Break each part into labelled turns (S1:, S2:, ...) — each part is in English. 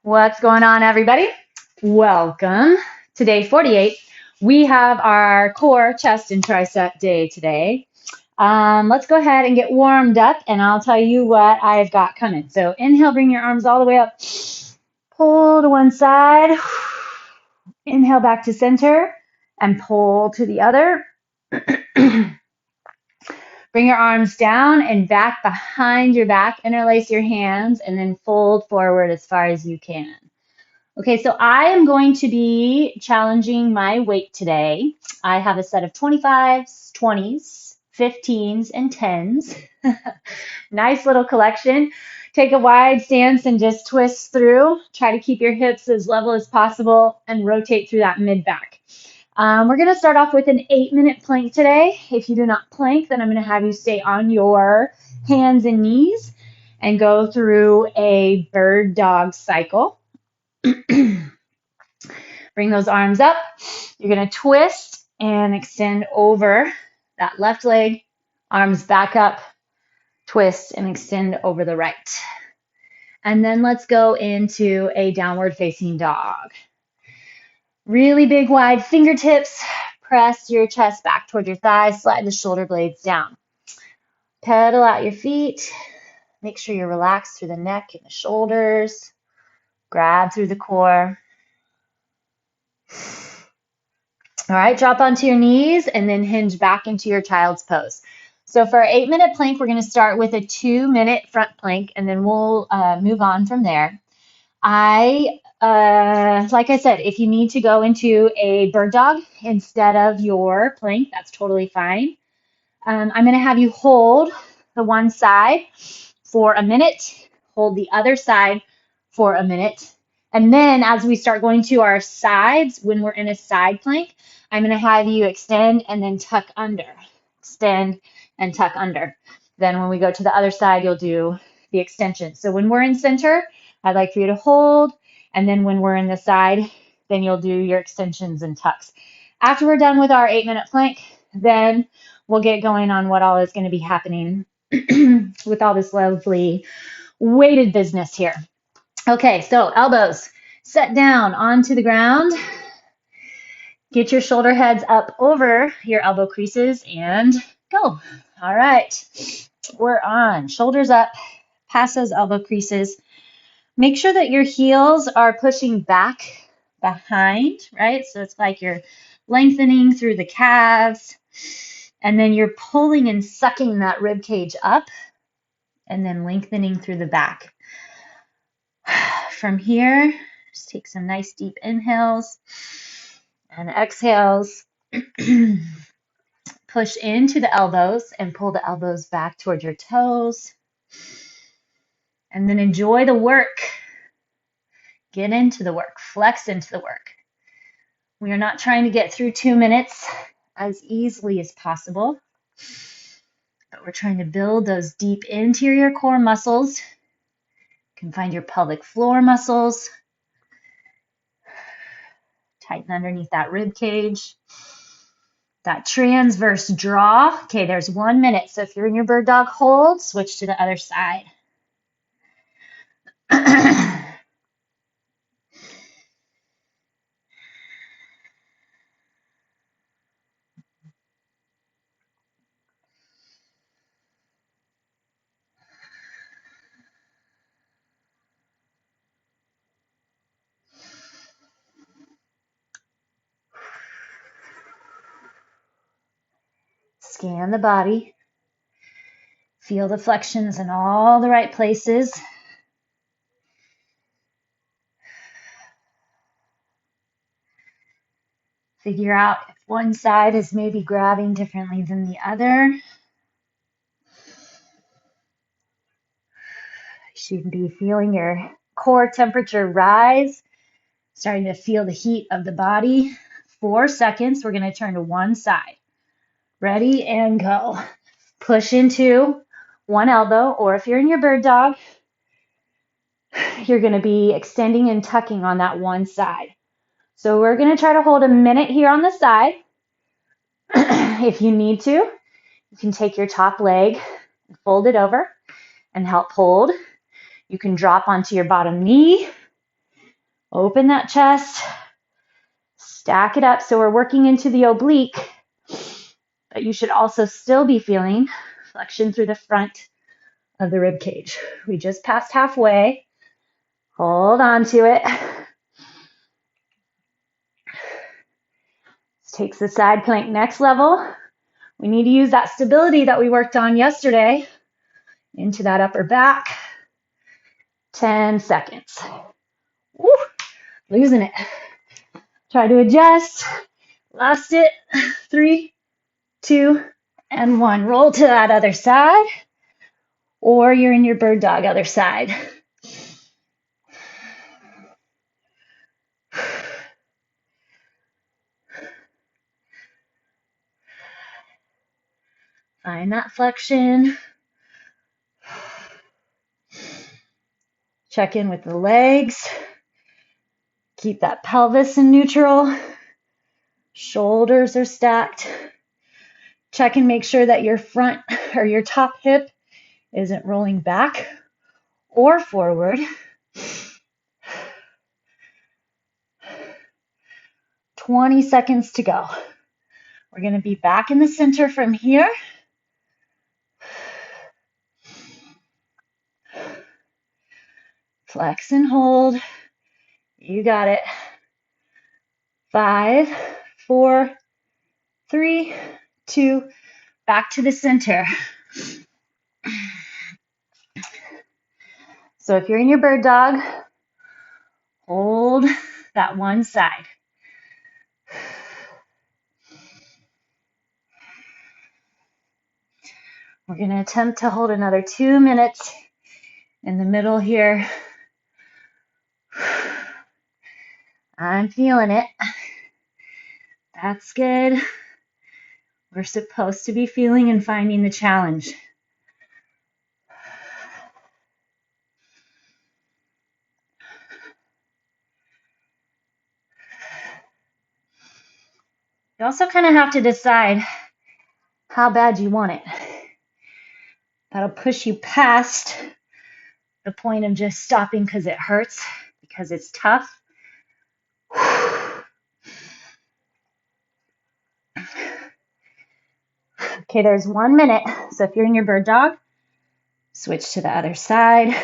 S1: What's going on, everybody? Welcome to day 48. We have our core, chest, and tricep day today. Let's go ahead and get warmed up, and I'll tell you what I've got coming. So inhale, bring your arms all the way up. Pull to one side. Inhale back to center, and pull to the other. Bring your arms down and back behind your back. Interlace your hands, and then fold forward as far as you can. Okay, so I am going to be challenging my weight today. I have a set of 25s, 20s, 15s, and 10s. Nice little collection. Take a wide stance and just twist through. Try to keep your hips as level as possible and rotate through that mid-back. We're going to start off with an 8-minute plank today. If you do not plank, then I'm going to have you stay on your hands and knees and go through a bird dog cycle. Bring those arms up. You're going to twist and extend over that left leg. Arms back up. Twist and extend over the right. And then let's go into a downward facing dog. Really big wide fingertips. Press your chest back toward your thighs. Slide the shoulder blades down. Pedal out your feet. Make sure you're relaxed through the neck and the shoulders. Grab through the core. All right, drop onto your knees and then hinge back into your child's pose. So for our 8-minute plank, we're going to start with a 2-minute front plank, and then we'll move on from there. Like I said, if you need to go into a bird dog instead of your plank, that's totally fine. I'm going to have you hold the one side for a minute, hold the other side for a minute, and then as we start going to our sides, when we're in a side plank, I'm going to have you extend and then tuck under. Extend and tuck under. Then when we go to the other side, you'll do the extension. So when we're in center, I'd like for you to hold, and then when we're in the side, then you'll do your extensions and tucks. After we're done with our 8-minute plank, then we'll get going on what all is going to be happening with all this lovely weighted business here. Okay, so elbows set down onto the ground. Get your shoulder heads up over your elbow creases and go. All right, we're on. Shoulders up, past those elbow creases. Make sure that your heels are pushing back behind, right? So it's like you're lengthening through the calves, and then you're pulling and sucking that rib cage up, and then lengthening through the back. From here, just take some nice deep inhales and exhales. Push into the elbows and pull the elbows back toward your toes. And then enjoy the work. Get into the work. Flex into the work. We are not trying to get through 2 minutes as easily as possible, but we're trying to build those deep interior core muscles. You can find your pelvic floor muscles. Tighten underneath that rib cage. That transverse draw. Okay, there's 1 minute. So if you're in your bird dog hold, switch to the other side. Scan the body. Feel the flexions in all the right places. Figure out if one side is maybe grabbing differently than the other. You should be feeling your core temperature rise. Starting to feel the heat of the body. 4 seconds. We're going to turn to one side. Ready and go. Push into one elbow, or if you're in your bird dog, you're going to be extending and tucking on that one side. So we're going to try to hold a minute here on the side. If you need to, you can take your top leg and fold it over and help hold. You can drop onto your bottom knee Open that chest, stack it up. So we're working into the oblique, but you should also still be feeling flexion through the front of the rib cage. We just passed halfway. Hold on to it. This takes the side plank next level. We need to use that stability that we worked on yesterday into that upper back. 10 seconds. Woo, losing it. Try to adjust. Lost it. 3, 2, and 1. Roll to that other side, or you're in your bird dog other side. Find that flexion. Check in with the legs. Keep that pelvis in neutral. Shoulders are stacked. Check and make sure that your front or your top hip isn't rolling back or forward. 20 seconds to go. We're going to be back in the center from here. Flex and hold. You got it. 5, 4, 3, 2, back to the center. So if you're in your bird dog, hold that one side. We're going to attempt to hold another 2 minutes in the middle here. I'm feeling it. That's good. We're supposed to be feeling and finding the challenge. You also kind of have to decide how bad you want it. That'll push you past the point of just stopping because it hurts, because it's tough. Okay, there's 1 minute. So if you're in your bird dog, switch to the other side.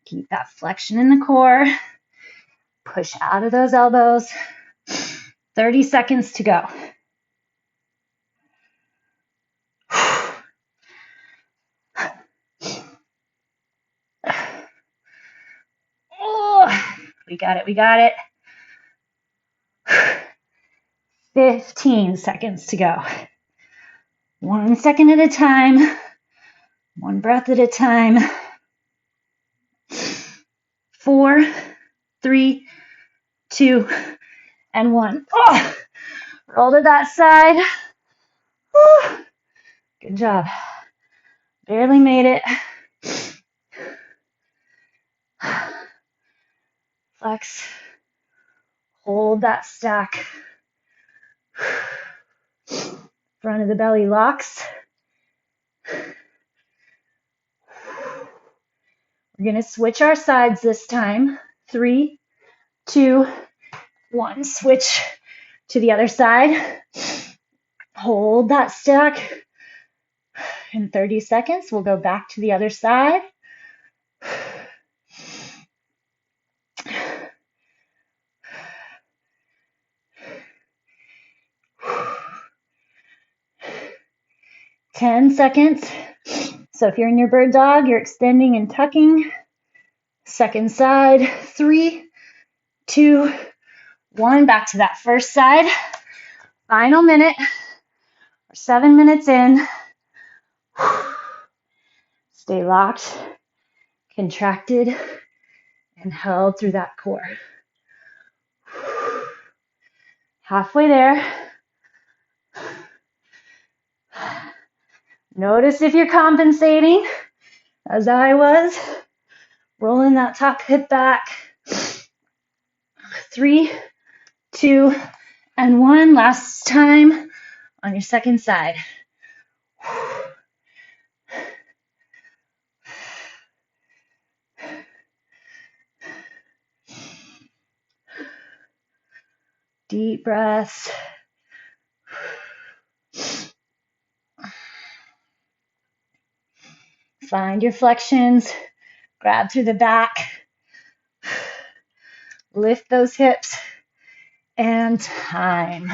S1: Keep that flexion in the core. Push out of those elbows. 30 seconds to go. Oh, we got it, we got it. 15 seconds to go. 1 second at a time. 1 breath at a time. 4, 3, 2, and 1. Oh, roll to that side. Woo. Good job. Barely made it. Flex. Hold that stack. Front of the belly locks. We're going to switch our sides this time. 3, 2, 1. Switch to the other side. Hold that stack. In 30 seconds, we'll go back to the other side. Ten seconds. So if you're in your bird dog, you're extending and tucking. Second side. 3, 2, 1. Back to that first side. Final minute. We're 7 minutes in. Stay locked, contracted, and held through that core. Halfway there. Notice if you're compensating. as I was, rolling that top hip back. 3, 2, and 1. Last time on your second side. Deep breaths. Find your flexions. Grab through the back. Lift those hips. And time.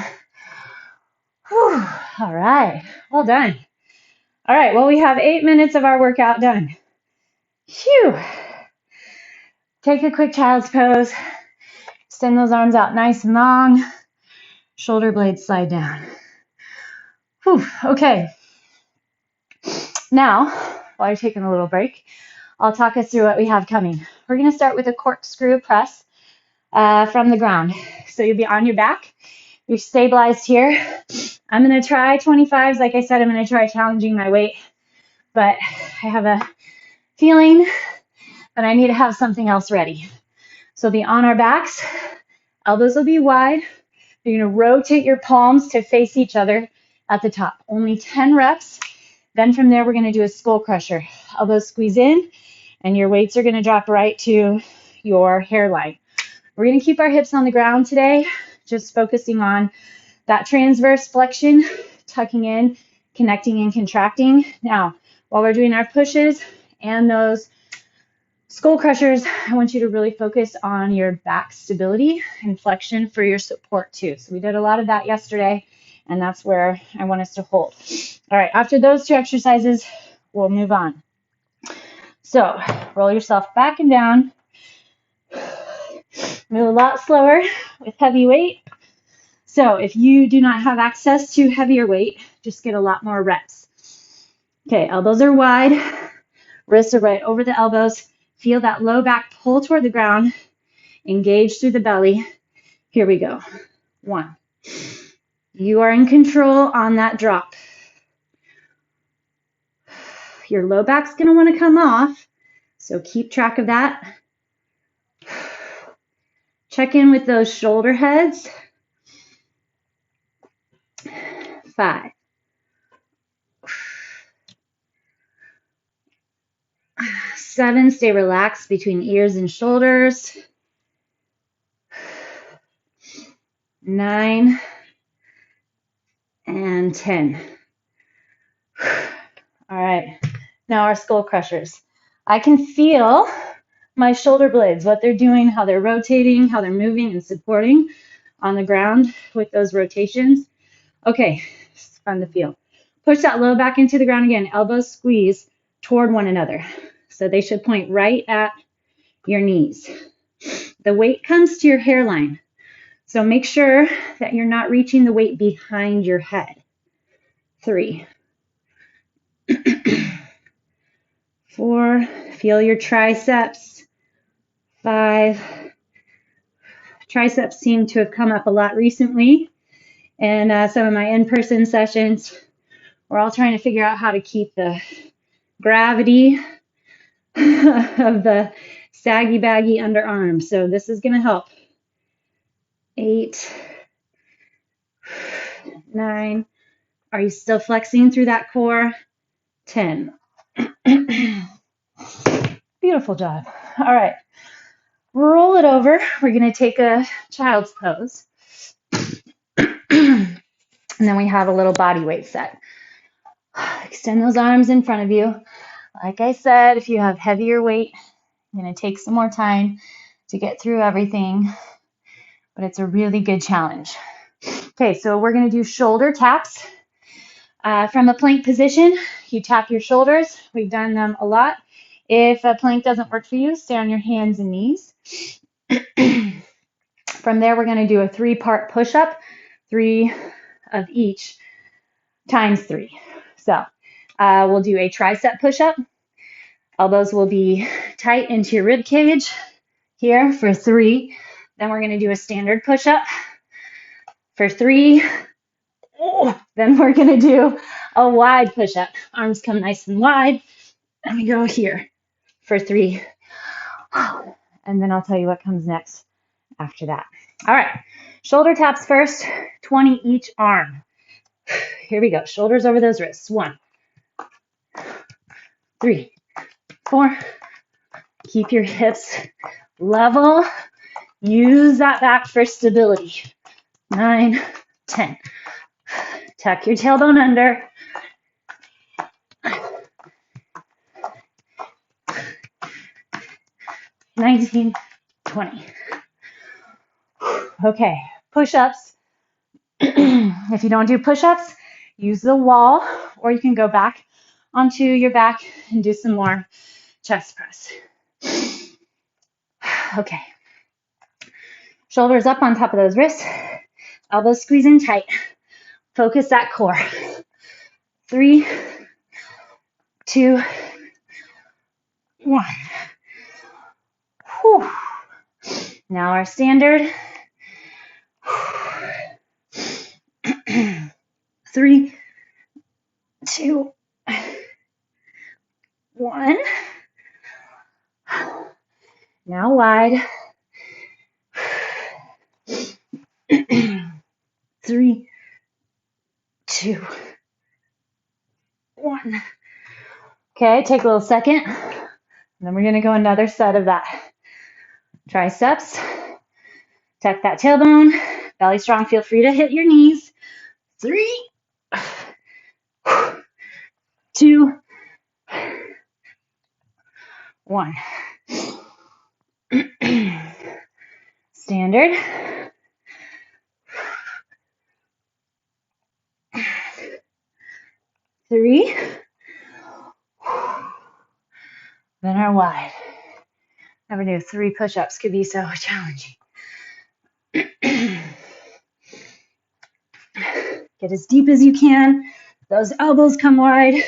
S1: Whew. All right. Well done. All right. Well, we have 8 minutes of our workout done. Phew. Take a quick child's pose. Extend those arms out nice and long. Shoulder blades slide down. Whew. Okay. Now, while you're taking a little break, I'll talk us through what we have coming. We're going to start with a corkscrew press from the ground. So you'll be on your back. You're stabilized here. I'm going to try 25s. Like I said, I'm going to try challenging my weight. But I have a feeling that I need to have something else ready. So be on our backs. Elbows will be wide. You're going to rotate your palms to face each other at the top. Only 10 reps. Then from there, we're going to do a skull crusher. Elbows squeeze in, and your weights are going to drop right to your hairline. We're going to keep our hips on the ground today, just focusing on that transverse flexion, tucking in, connecting and contracting. Now, while we're doing our pushes and those skull crushers, I want you to really focus on your back stability and flexion for your support too. So we did a lot of that yesterday, and that's where I want us to hold. All right, after those 2 exercises, we'll move on. So roll yourself back and down. Move a lot slower with heavy weight. So if you do not have access to heavier weight, just get a lot more reps. Okay, elbows are wide. Wrists are right over the elbows. Feel that low back pull toward the ground. Engage through the belly. Here we go. 1. You are in control on that drop. Your low back's going to want to come off, so keep track of that. Check in with those shoulder heads. 5. 7, stay relaxed between ears and shoulders. 9 and 10. All right, now our skull crushers. I can feel my shoulder blades, what they're doing, how they're rotating, how they're moving and supporting on the ground with those rotations. Okay, it's fun to feel. Push that low back into the ground again. Elbows squeeze toward one another. So they should point right at your knees. The weight comes to your hairline. So make sure that you're not reaching the weight behind your head. 3. 4. Feel your triceps. 5. Triceps seem to have come up a lot recently. And some of my in-person sessions, we're all trying to figure out how to keep the gravity of the saggy baggy underarm. So this is going to help. 8, 9. Are you still flexing through that core? 10. Beautiful job. All right. Roll it over. We're going to take a child's pose. And then we have a little body weight set. Extend those arms in front of you. Like I said, if you have heavier weight, I'm going to take some more time to get through everything, but it's a really good challenge. Okay, so we're going to do shoulder taps. From a plank position, you tap your shoulders. We've done them a lot. If a plank doesn't work for you, stay on your hands and knees. From there, we're going to do a 3-part push-up, 3 of each times 3. So we'll do a tricep push-up. Elbows will be tight into your rib cage here for 3. Then we're going to do a standard push-up for 3. Then we're going to do a wide push-up. Arms come nice and wide. And we go here for 3. And then I'll tell you what comes next after that. All right, shoulder taps first, 20 each arm. Here we go, shoulders over those wrists. 1, 3, 4. Keep your hips level. Use that back for stability. 9, 10. Tuck your tailbone under. 19, 20. Okay, push-ups. If you don't do push-ups, use the wall, or you can go back onto your back and do some more chest press. Okay. Shoulders up on top of those wrists. Elbows squeeze in tight. Focus that core. 3, 2, 1. Whew. Now our standard. 3, 2, 1. Now wide. 3, 2, 1. Okay, take a little second. And then we're going to go another set of that. Triceps. Tuck that tailbone. Belly strong. Feel free to hit your knees. 3, 2, 1. Standard. 3. Then our wide. Never knew 3 push-ups could be so challenging. Get as deep as you can. Those elbows come wide.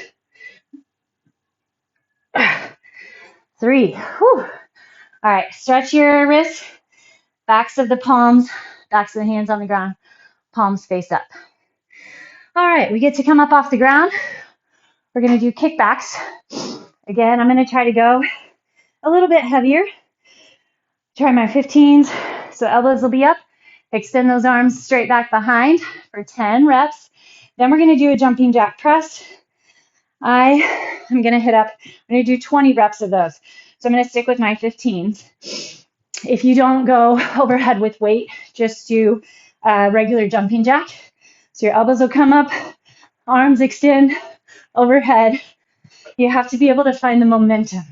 S1: 3. Whew. All right, stretch your wrists, backs of the palms, backs of the hands on the ground, palms face up. All right, we get to come up off the ground. We're going to do kickbacks. Again, I'm going to try to go a little bit heavier. Try my 15s. So elbows will be up. Extend those arms straight back behind for 10 reps. Then we're going to do a jumping jack press. I am going to hit up, I'm going to do 20 reps of those. So I'm going to stick with my 15s. If you don't go overhead with weight, just do regular jumping jack. So your elbows will come up, arms extend overhead. You have to be able to find the momentum.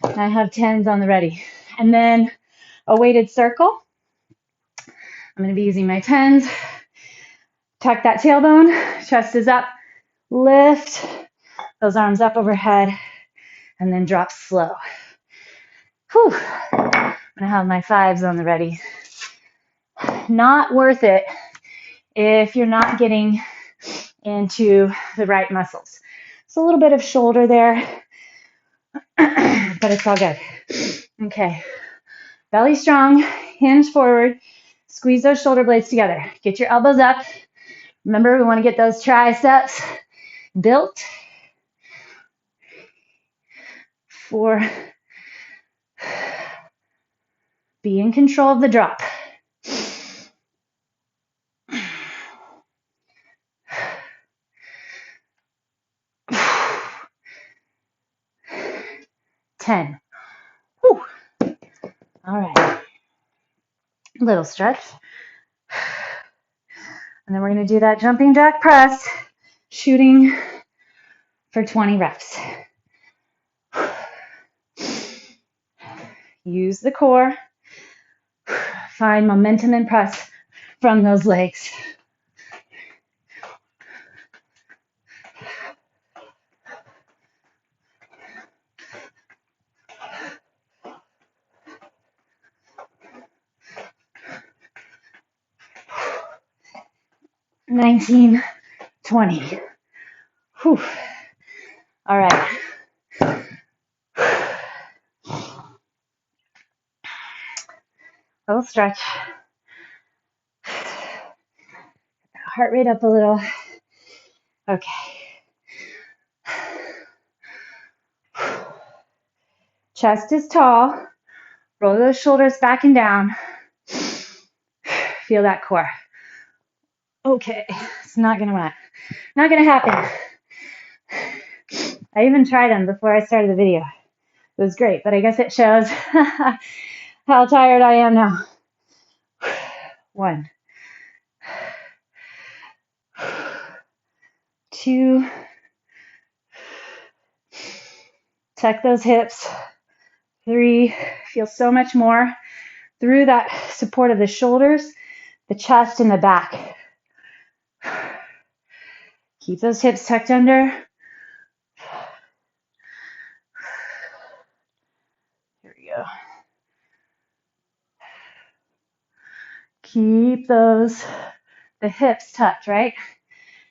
S1: I have 10s on the ready. And then a weighted circle. I'm going to be using my 10s. Tuck that tailbone, chest is up, lift those arms up overhead, and then drop slow. Whew. I'm going to have my 5s on the ready. Not worth it if you're not getting into the right muscles. It's a little bit of shoulder there, but it's all good. Okay. Belly strong, hinge forward, squeeze those shoulder blades together. Get your elbows up. Remember, we want to get those triceps built. 4. Be in control of the drop. 10. Whew. All right. Little stretch. And then we're going to do that jumping jack press, shooting for 20 reps. Use the core. Find momentum and press from those legs. $19, $20. Whew. All right. Little stretch. Heart rate up a little. Okay. Chest is tall. Roll those shoulders back and down. Feel that core. Okay, it's not gonna happen. I even tried them before I started the video. It was great, but I guess it shows how tired I am now. 1, 2, tuck those hips. 3, feel so much more through that support of the shoulders, the chest, and the back. Keep those hips tucked under. Here we go. Keep the hips tucked, right?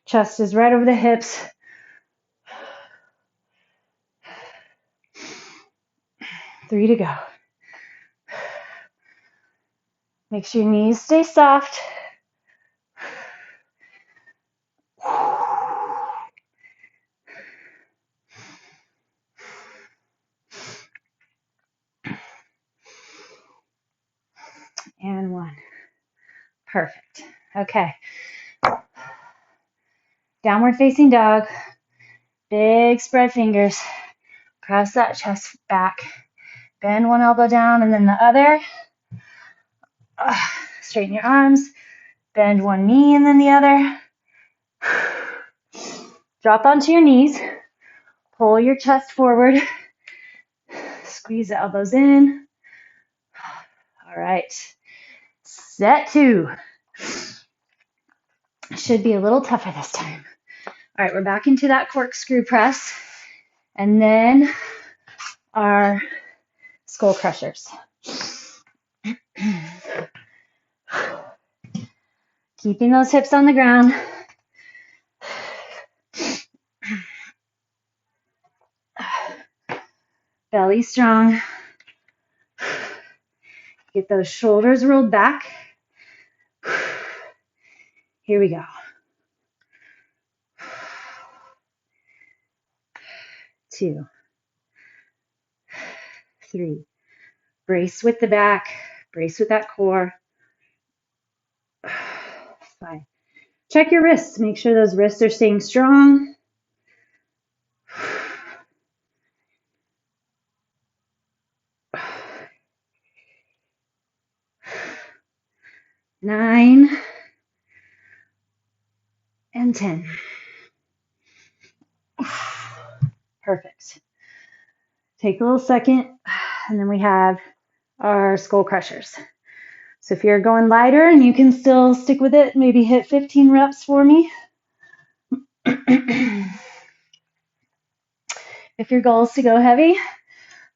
S1: Chest is right over the hips. 3 to go. Make sure your knees stay soft. And 1. Perfect. Okay. Downward facing dog. Big spread fingers. Press that chest back. Bend one elbow down and then the other. Straighten your arms. Bend one knee and then the other. Drop onto your knees. Pull your chest forward. Squeeze the elbows in. All right. Set 2. Should be a little tougher this time. All right, we're back into that corkscrew press. And then our skull crushers. Keeping those hips on the ground. Belly strong. Get those shoulders rolled back. Here we go. 2, 3. Brace with the back. Brace with that core. 5. Check your wrists. Make sure those wrists are staying strong. 9 and 10. Perfect. Take a little second, and then we have our skull crushers. So if you're going lighter and you can still stick with it, maybe hit 15 reps for me. If your goal is to go heavy,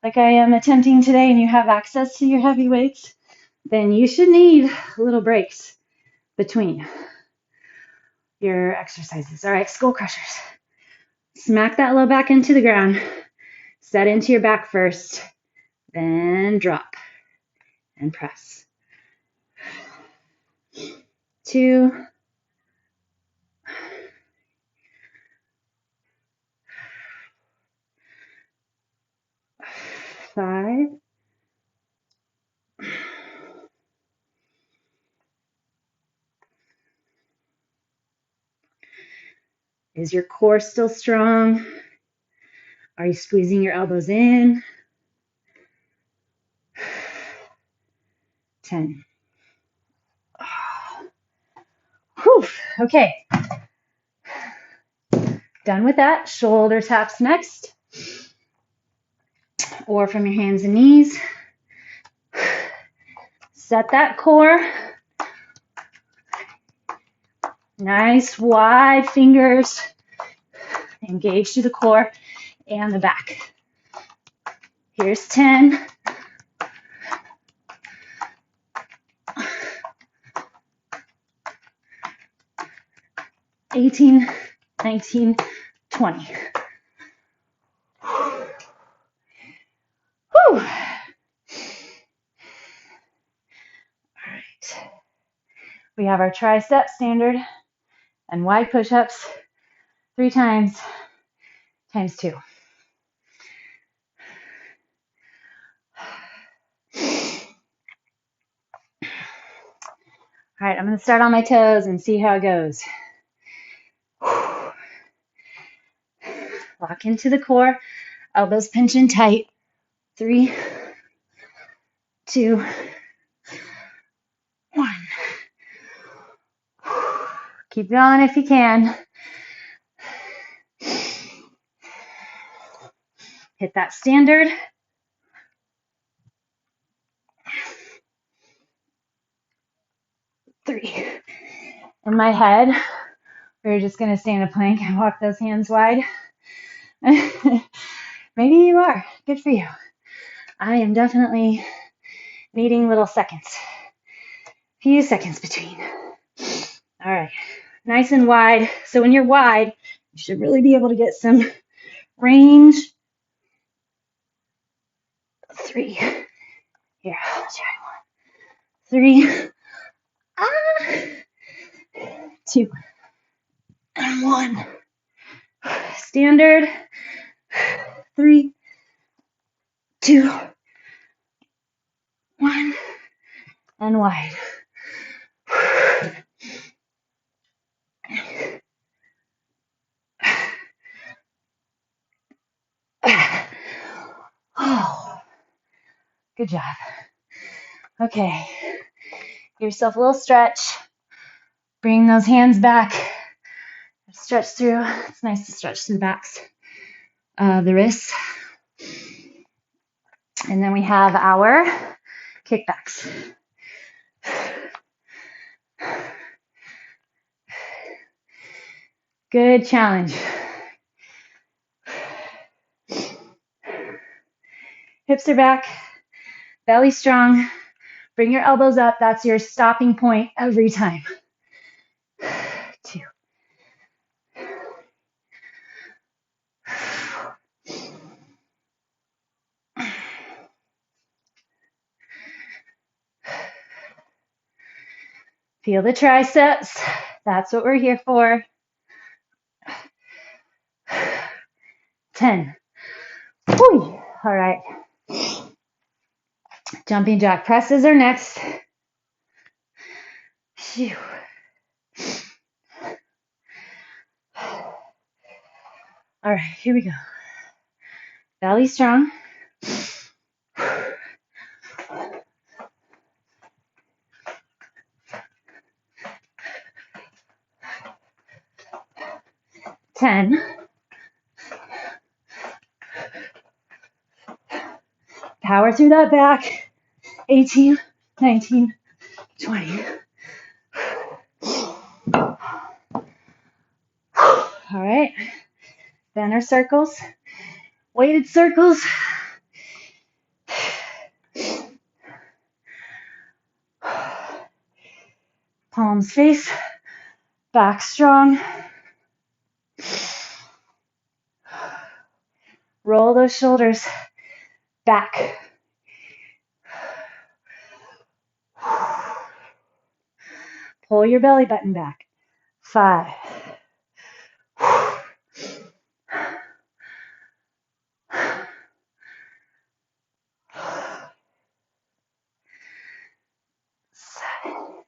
S1: like I am attempting today, and you have access to your heavy weights, then you should need little breaks between your exercises. All right, skull crushers. Smack that low back into the ground. Set into your back first, then drop and press. 2, 5, 'Is your core still strong? Are you squeezing your elbows in? 10. Whew. Okay. Done with that. Shoulder taps next. Or from your hands and knees. Set that core. Nice wide fingers. Engage to the core and the back. Here's 10. 18, 19, 20. Whew. All right. We have our tricep standard and wide push-ups 3 times, times 2. right, I'm going to start on my toes and see how it goes. Lock into the core, elbows pinching tight. 3, 2, 1. Keep going if you can. Hit that standard. Three. In my head, we're just going to stay in a plank and walk those hands wide. Maybe you are. Good for you. I am definitely needing little seconds. Few seconds between. All right. Nice and wide. So when you're wide, you should really be able to get some range. 3. Here, I'll try 1. 3. 2. And 1. Standard. 3, 2, 1. And wide. Oh, good job. Okay, give yourself a little stretch. Bring those hands back. Stretch through. It's nice to stretch through the backs of the wrists. And then we have our kickbacks. Good challenge. Hips are back, belly strong. Bring your elbows up. That's your stopping point every time. 2. Feel the triceps. That's what we're here for. 10. Whew. All right. Jumping jack presses are next. Phew. All right, here we go. Belly strong. 10. Power through that back. 18, 19, 20. All right. Banner circles. Weighted circles. Palms face. Back strong. Roll those shoulders back. Pull your belly button back. 5. 7.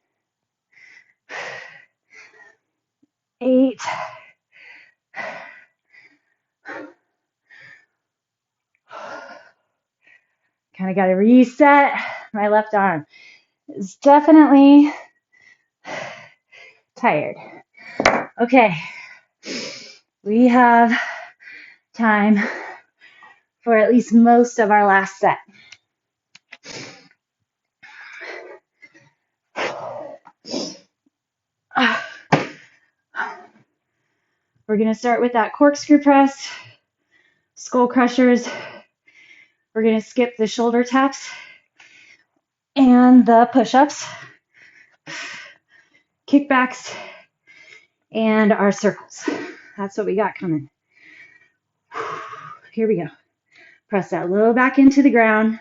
S1: 8. 9. Kind of got to reset. My left arm is definitely tired. Okay, we have time for at least most of our last set. We're going to start with that corkscrew press, skull crushers. We're going to skip the shoulder taps and the push-ups, kickbacks, and our circles. That's what we got coming. Here we go. Press that low back into the ground.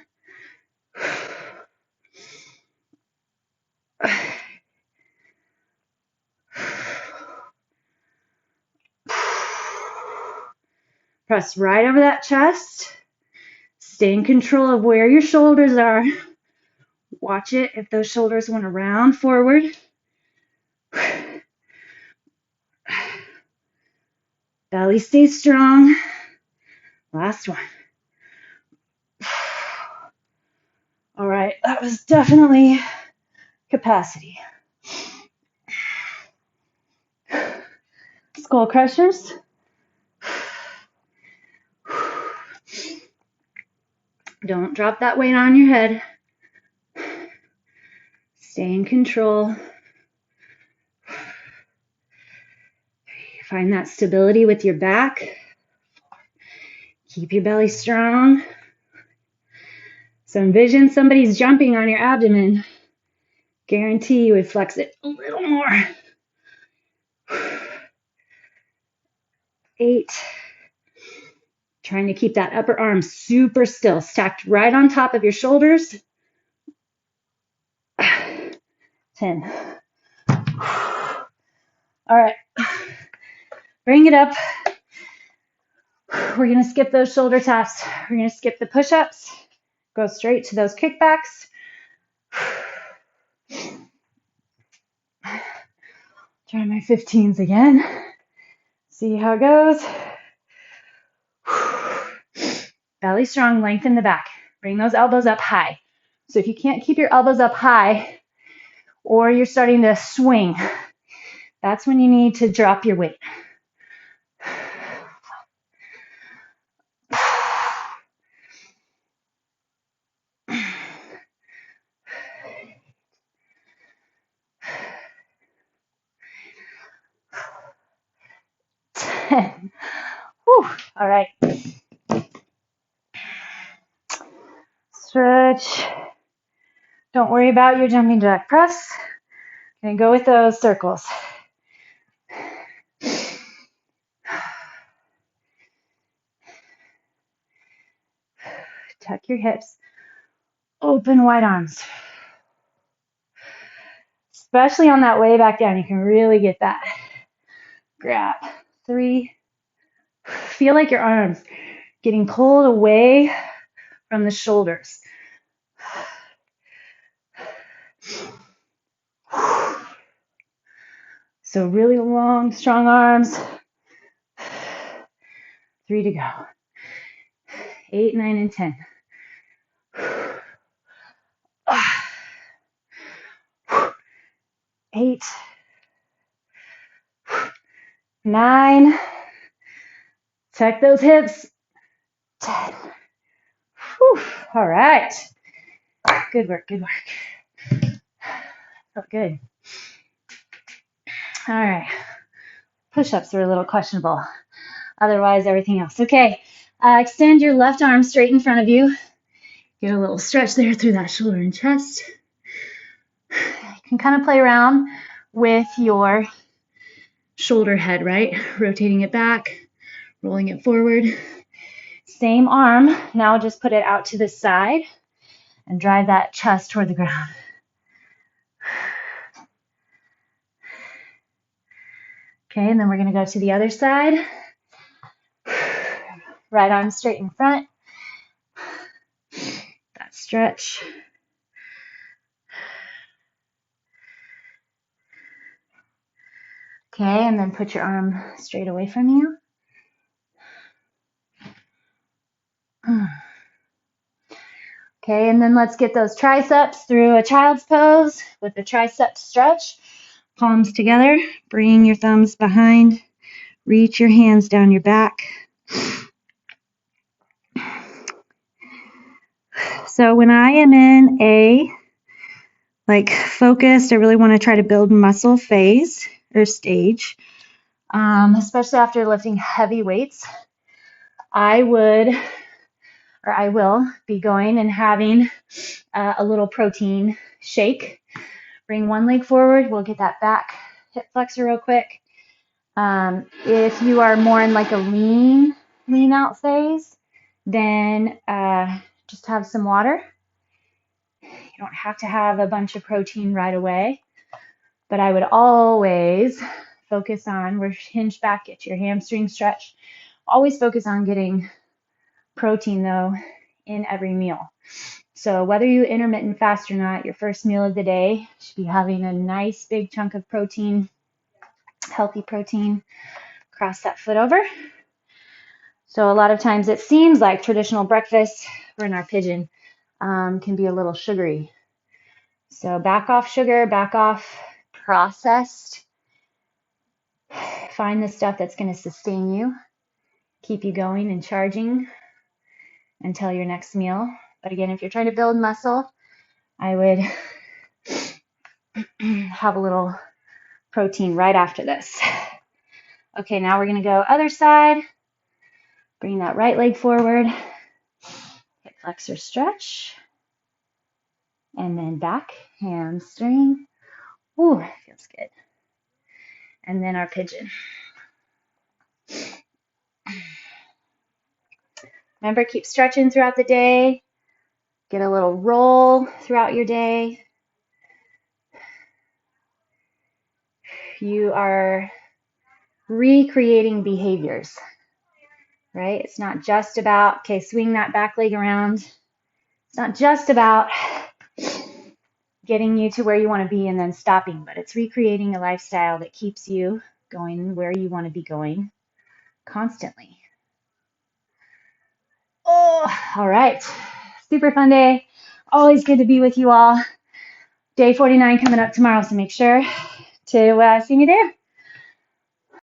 S1: Press right over that chest. Stay in control of where your shoulders are. Watch it if those shoulders want to round forward. Belly stays strong. Last one. All right, that was definitely capacity. Skull crushers. Don't drop that weight on your head. Stay in control. Find that stability with your back. Keep your belly strong. So envision somebody's jumping on your abdomen. Guarantee you would flex it a little more. 8. Trying to keep that upper arm super still, stacked right on top of your shoulders. 10. All right, bring it up. We're going to skip those shoulder taps. We're going to skip the push-ups. Go straight to those kickbacks. Try my 15s again. See how it goes. Belly strong, lengthen the back. Bring those elbows up high. So if you can't keep your elbows up high or you're starting to swing, that's when you need to drop your weight. Whew. All right. Stretch. Don't worry about your jumping jack press. And go with those circles. Tuck your hips. Open wide arms. Especially on that way back down, you can really get that grab. 3. Feel like your arms getting pulled away from the shoulders. So really long, strong arms. 3 to go. 8, 9, and 10. 8, 9. Tuck those hips. 10. Whew. All right. Good work, good work. Felt good. All right. Push-ups are a little questionable. Otherwise, everything else. Okay. Extend your left arm straight in front of you. Get a little stretch there through that shoulder and chest. You can kind of play around with your shoulder head, right? Rotating it back, rolling it forward. Same arm. Now just put it out to the side and drive that chest toward the ground. Okay, and then we're going to go to the other side. Right arm straight in front. That stretch. Okay, and then put your arm straight away from you. Okay, and then let's get those triceps through a child's pose with the tricep stretch. Palms together, bring your thumbs behind, reach your hands down your back. So when I am in a focused, I really want to try to build muscle phase or stage, especially after lifting heavy weights, I will be going and having a little protein shake. Bring one leg forward. We'll get that back hip flexor real quick. If you are more in like a lean out phase, then just have some water. You don't have to have a bunch of protein right away, but I would always focus on, we're hinged back, get your hamstring stretched. Always focus on getting protein though in every meal. So whether you intermittent fast or not, your first meal of the day should be having a nice big chunk of protein, healthy protein. Cross that foot over. So a lot of times it seems like traditional breakfast, or in our pigeon, can be a little sugary. So back off sugar, back off processed. Find the stuff that's going to sustain you, keep you going and charging until your next meal. But again, if you're trying to build muscle, I would have a little protein right after this. Okay, now we're going to go other side. Bring that right leg forward. Hip flexor stretch. And then back, hamstring. Ooh, feels good. And then our pigeon. Remember, keep stretching throughout the day. Get a little roll throughout your day. You are recreating behaviors, right? It's not just about, okay, swing that back leg around. It's not just about getting you to where you want to be and then stopping, but it's recreating a lifestyle that keeps you going where you want to be going constantly. Oh, all right. Super fun day. Always good to be with you all. Day 49 coming up tomorrow, so make sure to see me there.